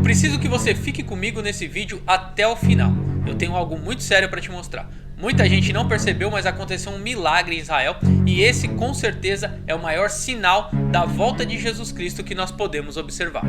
Eu preciso que você fique comigo nesse vídeo até o final. Eu tenho algo muito sério para te mostrar. Muita gente não percebeu, mas aconteceu um milagre em Israel e esse com certeza é o maior sinal da volta de Jesus Cristo que nós podemos observar.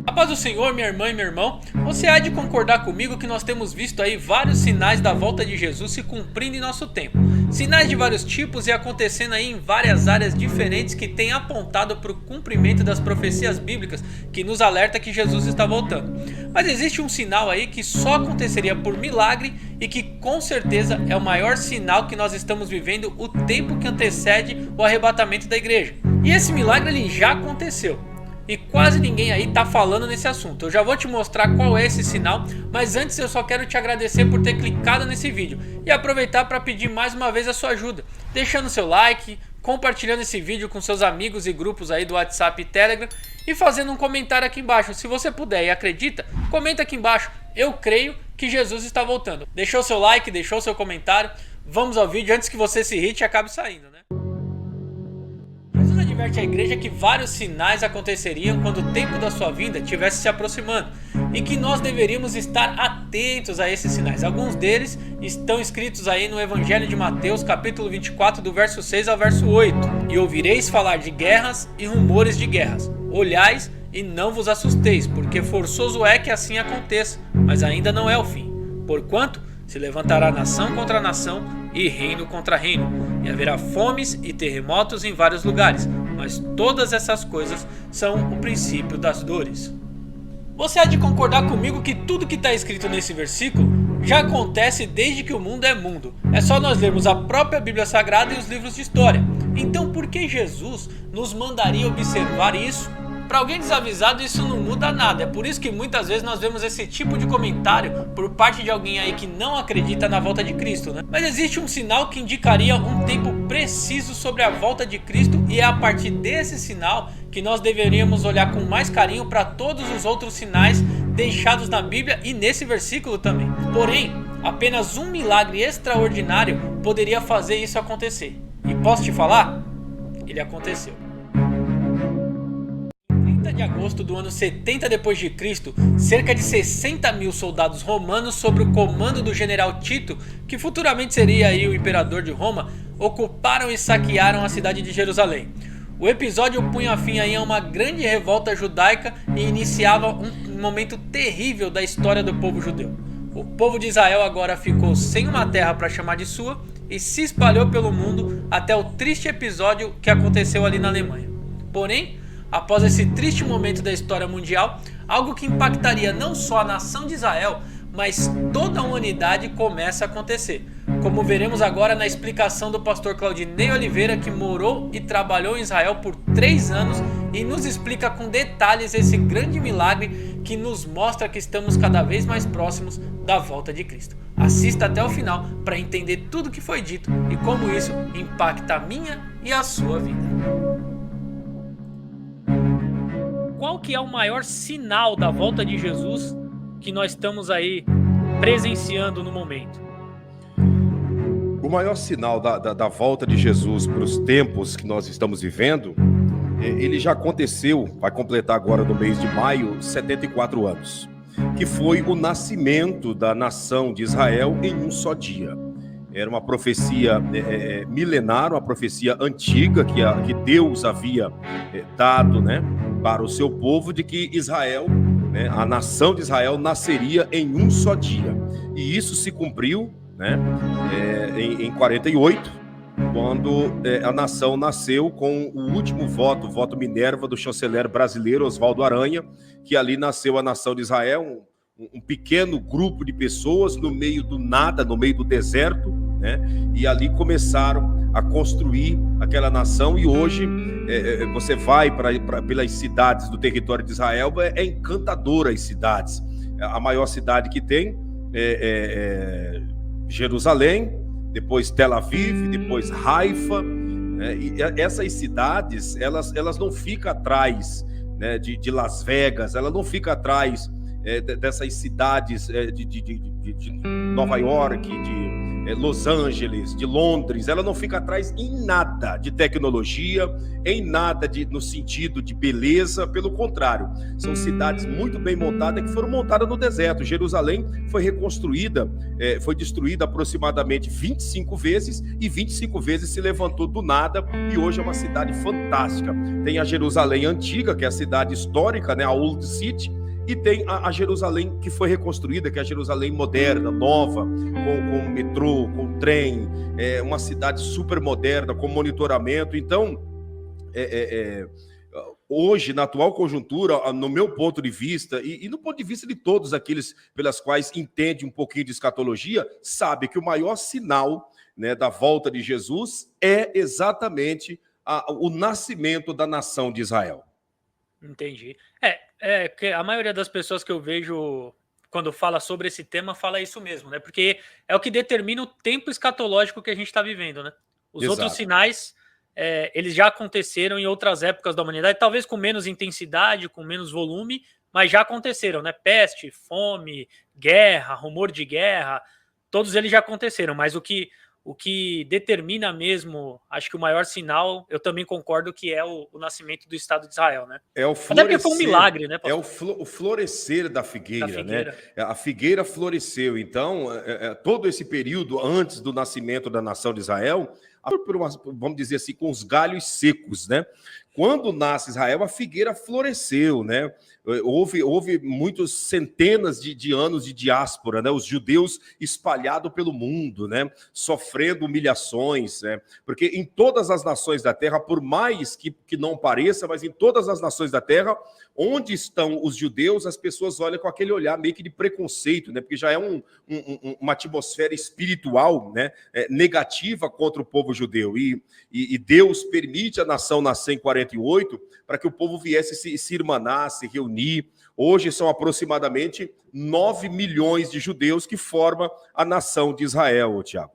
A paz do Senhor, minha irmã e meu irmão, você há de concordar comigo que nós temos visto aí vários sinais da volta de Jesus se cumprindo em nosso tempo. Sinais de vários tipos e acontecendo aí em várias áreas diferentes que têm apontado para o cumprimento das profecias bíblicas que nos alerta que Jesus está voltando. Mas existe um sinal aí que só aconteceria por milagre e que com certeza é o maior sinal que nós estamos vivendo o tempo que antecede o arrebatamento da igreja. E esse milagre ele já aconteceu. E quase ninguém aí tá falando nesse assunto. Eu já vou te mostrar qual é esse sinal, mas antes eu só quero te agradecer por ter clicado nesse vídeo e aproveitar para pedir mais uma vez a sua ajuda, deixando seu like, compartilhando esse vídeo com seus amigos e grupos aí do WhatsApp e Telegram e fazendo um comentário aqui embaixo. Se você puder e acredita, comenta aqui embaixo. Eu creio que Jesus está voltando. Deixou seu like, deixou seu comentário. Vamos ao vídeo antes que você se irrite e acabe saindo, né? Jesus adverte a igreja que vários sinais aconteceriam quando o tempo da sua vinda estivesse se aproximando e que nós deveríamos estar atentos a esses sinais. Alguns deles estão escritos aí no Evangelho de Mateus, capítulo 24, do verso 6 ao verso 8. E ouvireis falar de guerras e rumores de guerras. Olhais e não vos assusteis, porque forçoso é que assim aconteça, mas ainda não é o fim. Porquanto se levantará nação contra nação e reino contra reino, e haverá fomes e terremotos em vários lugares, mas todas essas coisas são o princípio das dores. Você há de concordar comigo que tudo que está escrito nesse versículo já acontece desde que o mundo é mundo. É só nós lermos a própria Bíblia Sagrada e os livros de história. Então por que Jesus nos mandaria observar isso? Para alguém desavisado isso não muda nada, é por isso que muitas vezes nós vemos esse tipo de comentário por parte de alguém aí que não acredita na volta de Cristo, né? Mas existe um sinal que indicaria um tempo preciso sobre a volta de Cristo e é a partir desse sinal que nós deveríamos olhar com mais carinho para todos os outros sinais deixados na Bíblia e nesse versículo também. Porém, apenas um milagre extraordinário poderia fazer isso acontecer. E posso te falar? Ele aconteceu. De agosto do ano 70 d.C., cerca de 60 mil soldados romanos sob o comando do general Tito, que futuramente seria aí o imperador de Roma, ocuparam e saquearam a cidade de Jerusalém. O episódio punha fim aí a uma grande revolta judaica e iniciava um momento terrível da história do povo judeu. O povo de Israel agora ficou sem uma terra para chamar de sua e se espalhou pelo mundo até o triste episódio que aconteceu ali na Alemanha. Porém, após esse triste momento da história mundial, algo que impactaria não só a nação de Israel, mas toda a humanidade começa a acontecer. Como veremos agora na explicação do pastor Claudinei Oliveira, que morou e trabalhou em Israel por 3 anos e nos explica com detalhes esse grande milagre que nos mostra que estamos cada vez mais próximos da volta de Cristo. Assista até o final para entender tudo o que foi dito e como isso impacta a minha e a sua vida. Qual que é o maior sinal da volta de Jesus que nós estamos aí presenciando no momento? O maior sinal da volta de Jesus para os tempos que nós estamos vivendo, ele já aconteceu, vai completar agora no mês de maio, 74 anos, que foi o nascimento da nação de Israel em um só dia. Era uma profecia milenar, uma profecia antiga que Deus havia dado, né, para o seu povo, de que Israel, né, a nação de Israel nasceria em um só dia. E isso se cumpriu, né, em 48, quando a nação nasceu com o último voto, o voto Minerva do chanceler brasileiro Oswaldo Aranha, que ali nasceu a nação de Israel, um pequeno grupo de pessoas no meio do nada, no meio do deserto, né? E ali começaram a construir aquela nação. E hoje você vai pelas cidades do território de Israel, é encantadora as cidades. A maior cidade que tem é Jerusalém, depois Tel Aviv, depois Haifa, né? E essas cidades, elas não ficam atrás, né, de Las Vegas, ela não fica atrás dessas cidades de Nova York, Los Angeles, de Londres, ela não fica atrás em nada de tecnologia, em nada no sentido de beleza, pelo contrário, são cidades muito bem montadas que foram montadas no deserto. Jerusalém foi reconstruída, foi destruída aproximadamente 25 vezes e 25 vezes se levantou do nada e hoje é uma cidade fantástica. Tem a Jerusalém antiga, que é a cidade histórica, né, a Old City, e tem a Jerusalém que foi reconstruída, que é a Jerusalém moderna, nova, com metrô, com trem, uma cidade super moderna, com monitoramento. Então, hoje, na atual conjuntura, no meu ponto de vista, e no ponto de vista de todos aqueles pelas quais entendem um pouquinho de escatologia, sabe que o maior sinal, né, da volta de Jesus é exatamente o nascimento da nação de Israel. Entendi. Que a maioria das pessoas que eu vejo quando fala sobre esse tema fala isso mesmo, né? Porque é o que determina o tempo escatológico que a gente está vivendo, né? Os Exato. outros sinais, eles já aconteceram em outras épocas da humanidade, talvez com menos intensidade, com menos volume, mas já aconteceram, né? Peste, fome, guerra, rumor de guerra, todos eles já aconteceram, mas o que determina mesmo, acho que o maior sinal, eu também concordo que é o nascimento do Estado de Israel, né? É o Até porque foi um milagre, né, pastor? O florescer da figueira, né? A figueira floresceu. Então, todo esse período antes do nascimento da nação de Israel, vamos dizer assim, com os galhos secos, né? Quando nasce Israel, a figueira floresceu, né? Houve muitas centenas de anos de diáspora, né? Os judeus espalhados pelo mundo, né? Sofrendo humilhações, né? Porque em todas as nações da terra, por mais que não pareça, mas em todas as nações da terra, onde estão os judeus, as pessoas olham com aquele olhar meio que de preconceito, né? Porque já é uma atmosfera espiritual, né? Negativa contra o povo judeu. E Deus permite a nação nascer em 48 para que o povo viesse se irmanar, se reunir. Hoje são aproximadamente 9 milhões de judeus que formam a nação de Israel, Tiago.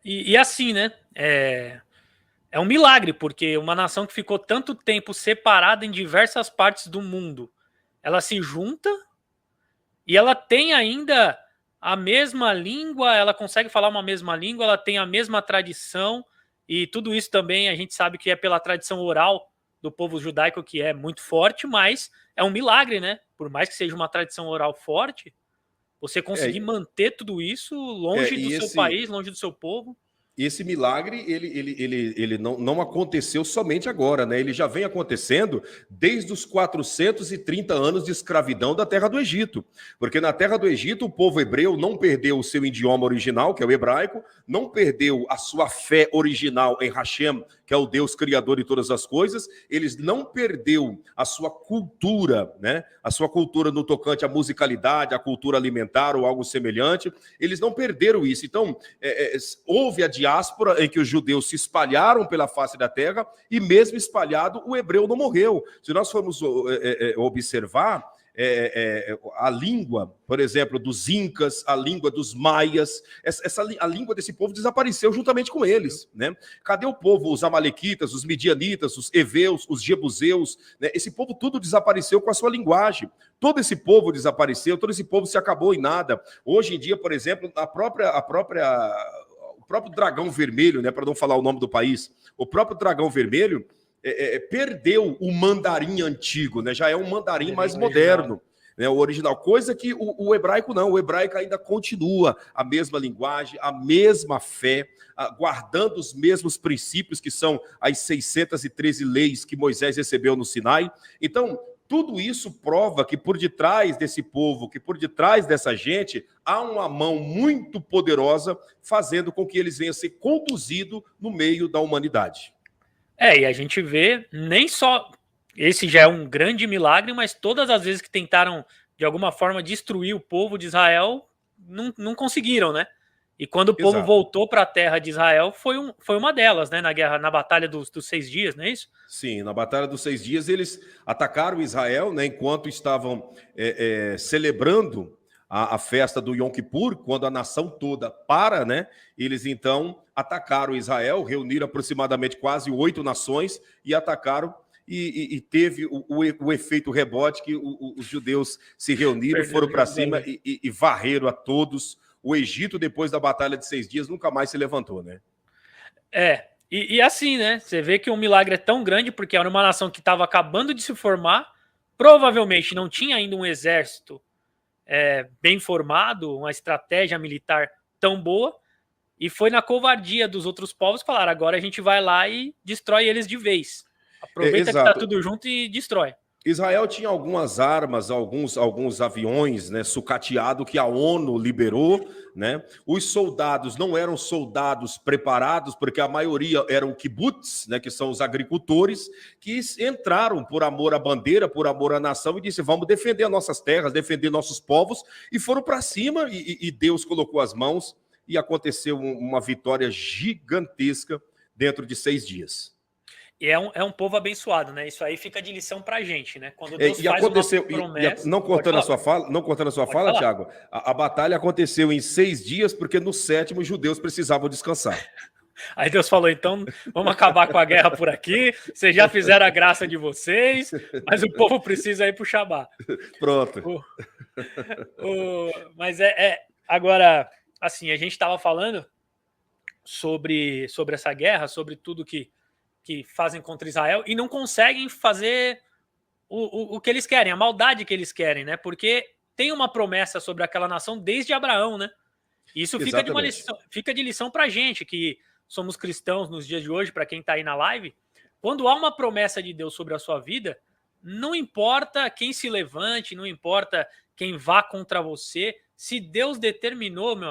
E assim, né? É um milagre, porque uma nação que ficou tanto tempo separada em diversas partes do mundo, ela se junta e ela tem ainda a mesma língua, ela consegue falar uma mesma língua, ela tem a mesma tradição, e tudo isso também a gente sabe que é pela tradição oral do povo judaico, que é muito forte, mas é um milagre, né? Por mais que seja uma tradição oral forte, você conseguir manter tudo isso longe do seu país, longe do seu povo. Esse milagre, ele não aconteceu somente agora, né? Ele já vem acontecendo desde os 430 anos de escravidão da terra do Egito. Porque na terra do Egito, o povo hebreu não perdeu o seu idioma original, que é o hebraico, não perdeu a sua fé original em Hashem, que é o Deus criador de todas as coisas, eles não perdeu a sua cultura, né? A sua cultura no tocante à musicalidade, à cultura alimentar ou algo semelhante, eles não perderam isso. Então, houve a diáspora em que os judeus se espalharam pela face da terra e mesmo espalhado, o hebreu não morreu. Se nós formos observar, a língua, por exemplo, dos incas, a língua dos maias, a língua desse povo desapareceu juntamente com eles, né? Cadê o povo? Os amalequitas, os midianitas, os heveus, os jebuseus, né? Esse povo tudo desapareceu com a sua linguagem. Todo esse povo desapareceu, todo esse povo se acabou em nada. Hoje em dia, por exemplo, o próprio dragão vermelho, né, para não falar o nome do país, o próprio dragão vermelho perdeu o mandarim antigo, né? Já é um mandarim mais moderno, né? O original, coisa que o hebraico não, o hebraico ainda continua a mesma linguagem, a mesma fé, guardando os mesmos princípios que são as 613 leis que Moisés recebeu no Sinai. Então, tudo isso prova que por detrás desse povo, que por detrás dessa gente, há uma mão muito poderosa fazendo com que eles venham a ser conduzidos no meio da humanidade. E a gente vê, nem só esse já é um grande milagre, mas todas as vezes que tentaram, de alguma forma, destruir o povo de Israel, não conseguiram, né? E quando o povo voltou para a terra de Israel, foi uma delas, né? Na Batalha dos 6 dias, não é isso? Sim, na Batalha dos 6 dias, eles atacaram Israel, né? Enquanto estavam celebrando a festa do Yom Kippur, quando a nação toda para, né? Eles então atacaram Israel, reuniram aproximadamente quase 8 nações e atacaram, e teve o efeito rebote que os judeus se reuniram, foram para cima e varreram a todos. o Egito, depois da Batalha de 6 Dias, nunca mais se levantou, né? E assim, né? Você vê que o milagre é tão grande porque era uma nação que estava acabando de se formar, provavelmente não tinha ainda um exército bem formado, uma estratégia militar tão boa, e foi na covardia dos outros povos que falaram: agora a gente vai lá e destrói eles de vez. Aproveita que tá Exato. tudo junto e destrói. Israel tinha algumas armas, alguns aviões, né, sucateado que a ONU liberou, né? Os soldados não eram soldados preparados, porque a maioria eram kibbutz, né, que são os agricultores, que entraram por amor à bandeira, por amor à nação, e disse: vamos defender nossas terras, defender nossos povos, e foram para cima, e Deus colocou as mãos, e aconteceu uma vitória gigantesca dentro de 6 dias. E é um povo abençoado, né? Isso aí fica de lição pra gente, né? Quando Deus faz aconteceu, uma promessa... não cortando a sua fala, falar. Tiago, a batalha aconteceu em 6 dias, porque no 7º os judeus precisavam descansar. Aí Deus falou: então vamos acabar com a guerra por aqui, vocês já fizeram a graça de vocês, mas o povo precisa ir pro Shabá. Pronto. Mas agora, assim, a gente estava falando sobre essa guerra, sobre tudo que fazem contra Israel e não conseguem fazer o que eles querem, a maldade que eles querem, né? Porque tem uma promessa sobre aquela nação desde Abraão, né? E isso fica de lição pra gente, que somos cristãos nos dias de hoje, para quem tá aí na live. Quando há uma promessa de Deus sobre a sua vida, não importa quem se levante, não importa quem vá contra você, se Deus determinou, meu